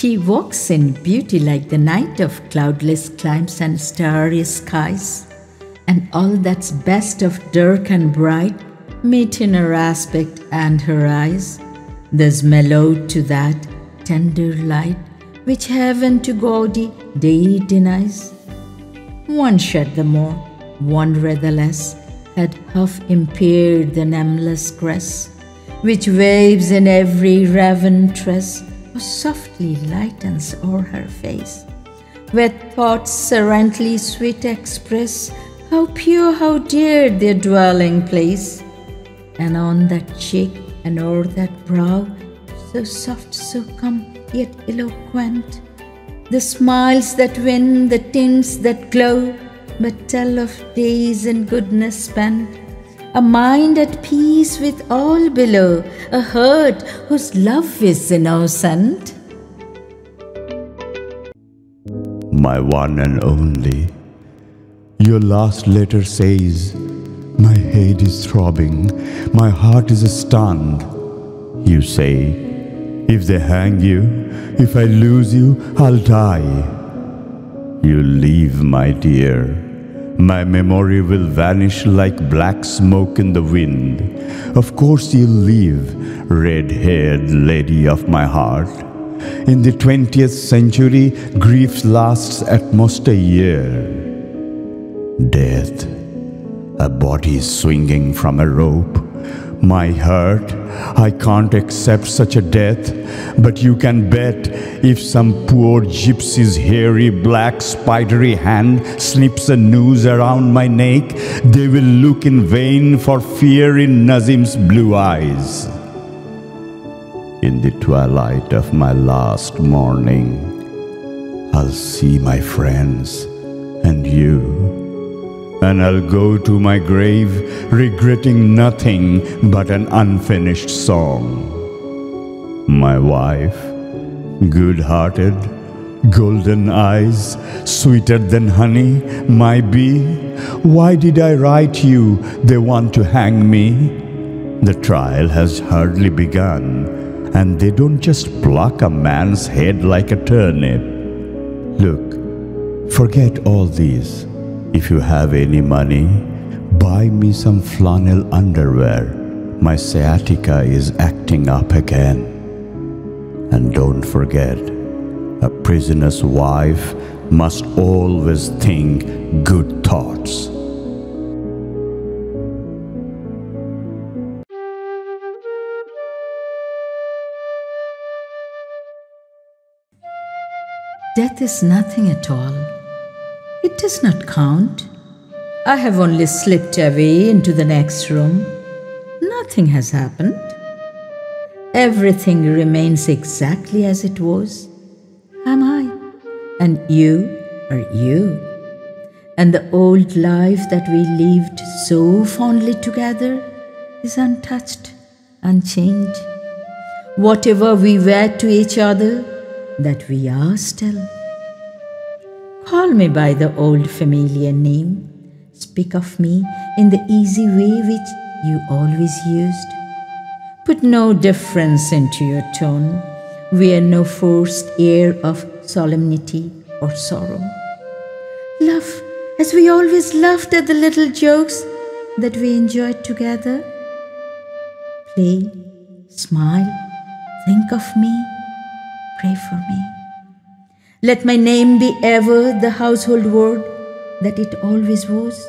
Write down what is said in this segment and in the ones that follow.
She walks in beauty like the night of cloudless climes and starry skies, and all that's best of dark and bright meet in her aspect and her eyes. There's mellowed to that tender light which heaven to gaudy day denies. One shed the more, one rather less, had half impaired the nameless grace, which waves in every raven tress, or softly lightens o'er her face, where thoughts serenely sweet express how pure, how dear their dwelling place. And on that cheek and o'er that brow, so soft, so calm, yet eloquent, the smiles that win, the tints that glow, but tell of days in goodness spent, a mind at peace with all below, a heart whose love is innocent. My one and only, your last letter says, my head is throbbing, my heart is stunned. You say, if they hang you, if I lose you, I'll die. You leave, my dear. My memory will vanish like black smoke in the wind. Of course you'll leave, red-haired lady of my heart. In the 20th century, grief lasts at most a year. Death, a body swinging from a rope. My heart, I can't accept such a death, but you can bet if some poor gypsy's hairy black spidery hand slips a noose around my neck, they will look in vain for fear in Nazim's blue eyes. In the twilight of my last morning, I'll see my friends and you, and I'll go to my grave regretting nothing but an unfinished song. My wife, good-hearted, golden eyes, sweeter than honey, my bee, why did I write you they want to hang me? The trial has hardly begun, and they don't just pluck a man's head like a turnip. Look, forget all these. If you have any money, buy me some flannel underwear. My sciatica is acting up again. And don't forget, a prisoner's wife must always think good thoughts. Death is nothing at all. It does not count. I have only slipped away into the next room. Nothing has happened. Everything remains exactly as it was. Am I? And you are you. And the old life that we lived so fondly together is untouched, unchanged. Whatever we were to each other, that we are still. Call me by the old familiar name. Speak of me in the easy way which you always used. Put no difference into your tone. Wear no forced air of solemnity or sorrow. Laugh as we always laughed at the little jokes that we enjoyed together. Play, smile, think of me, pray for me. Let my name be ever the household word that it always was.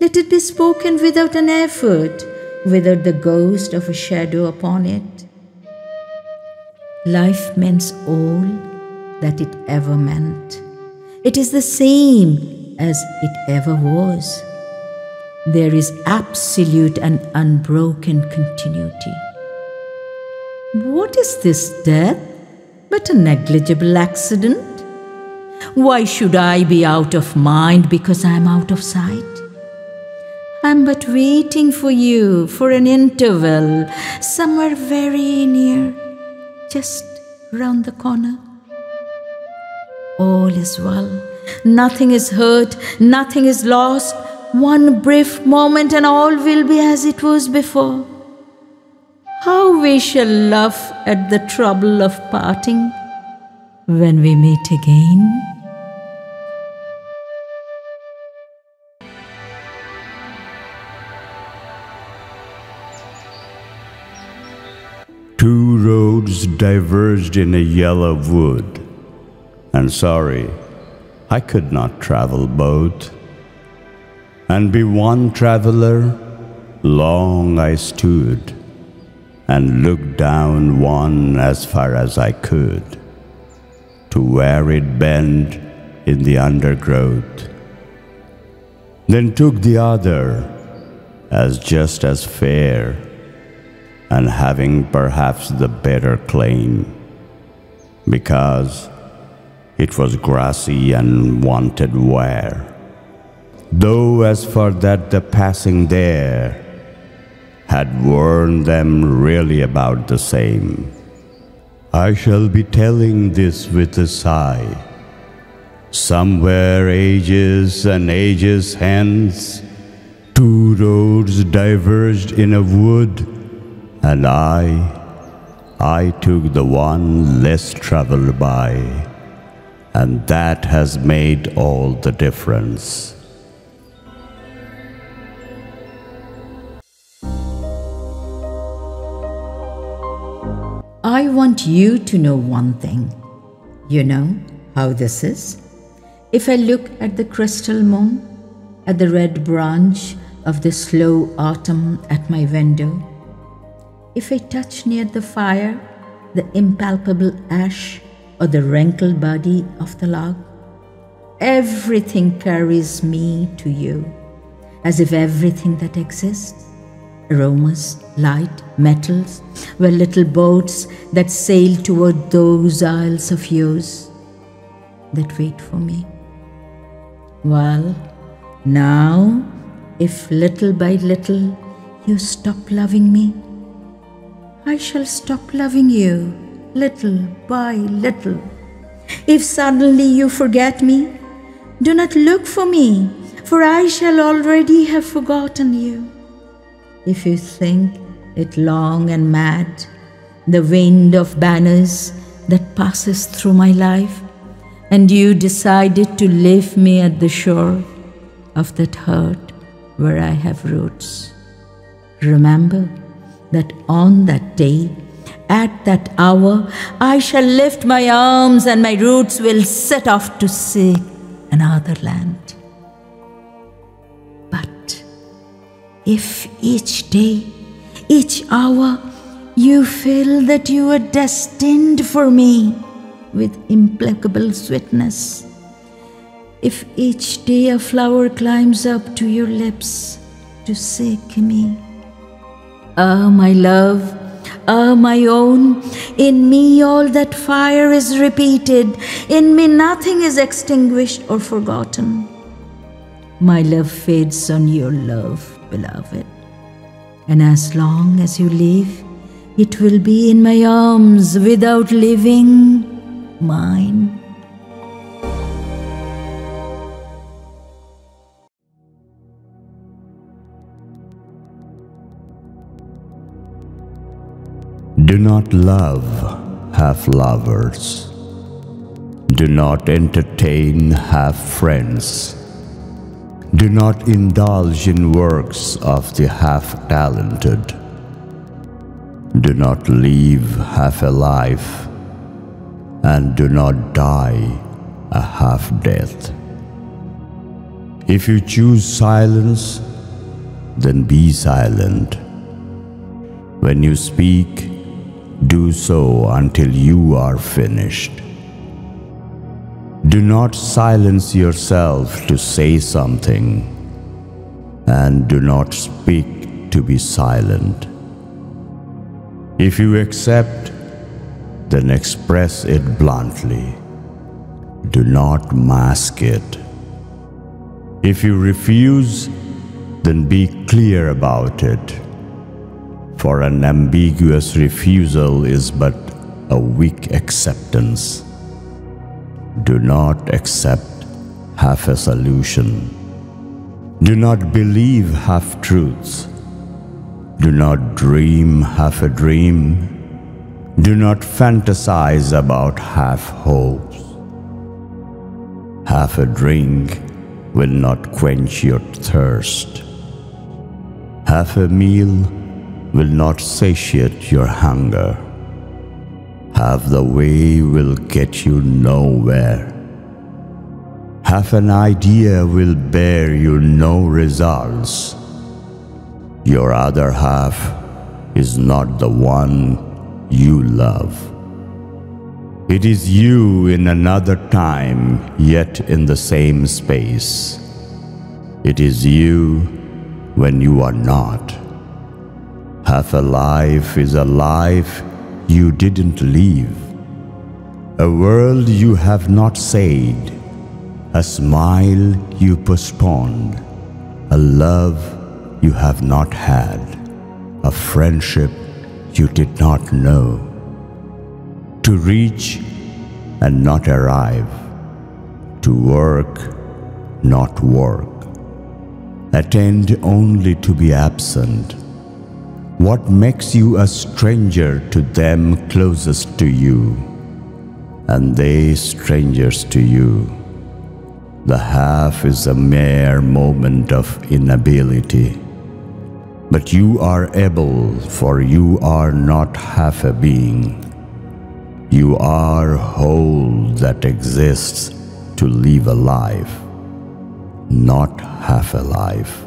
Let it be spoken without an effort, without the ghost of a shadow upon it. Life means all that it ever meant. It is the same as it ever was. There is absolute and unbroken continuity. What is this death but a negligible accident? Why should I be out of mind because I am out of sight? I am but waiting for you for an interval, somewhere very near, just round the corner. All is well, nothing is hurt, nothing is lost. One brief moment and all will be as it was before. How we shall laugh at the trouble of parting. when we meet again. Two roads diverged in a yellow wood, and sorry, I could not travel both. And be one traveler, long I stood, and looked down one as far as I could, to where it bent in the undergrowth. Then took the other, as just as fair, and having perhaps the better claim, because it was grassy and wanted wear. Though as for that the passing there had worn them really about the same. I shall be telling this with a sigh. Somewhere ages and ages hence, two roads diverged in a wood, and I took the one less traveled by, and that has made all the difference. I want you to know one thing. You know how this is? If I look at the crystal moon, at the red branch of the slow autumn at my window, if I touch near the fire the impalpable ash or the wrinkled body of the log, everything carries me to you, as if everything that exists, aromas, light, metals, were little boats that sail toward those isles of yours that wait for me. Well, now, if little by little you stop loving me, I shall stop loving you, little by little. If suddenly you forget me, do not look for me, for I shall already have forgotten you. If you think it long and mad, the wind of banners that passes through my life, and you decided to leave me at the shore of that hurt where I have roots, remember that on that day, at that hour, I shall lift my arms and my roots will set off to seek another land. But if each day, each hour, you feel that you are destined for me with implacable sweetness, if each day a flower climbs up to your lips to seek me, ah, my love, ah, my own, in me all that fire is repeated, in me nothing is extinguished or forgotten. My love fades on your love, beloved, and as long as you live, it will be in my arms without leaving mine. Do not love half-lovers. Do not entertain half-friends. Do not indulge in works of the half-talented. Do not live half-alive, and do not die a half-death. If you choose silence, then be silent. When you speak, do so until you are finished. Do not silence yourself to say something, and do not speak to be silent. If you accept, then express it bluntly. Do not mask it. If you refuse, then be clear about it. For an ambiguous refusal is but a weak acceptance. Do not accept half a solution. Do not believe half-truths. Do not dream half a dream. Do not fantasize about half hopes. Half a drink will not quench your thirst. Half a meal will not satiate your hunger. Half the way will get you nowhere. Half an idea will bear you no results. Your other half is not the one you love. It is you in another time, yet in the same space. It is you when you are not. Half a life is a life you didn't live. A world you have not said. A smile you postponed. A love you have not had. A friendship you did not know. To reach and not arrive. To work, not work. Attend only to be absent. What makes you a stranger to them closest to you, and they strangers to you? The half is a mere moment of inability. But you are able, for you are not half a being. You are whole that exists to live a life, not half a life.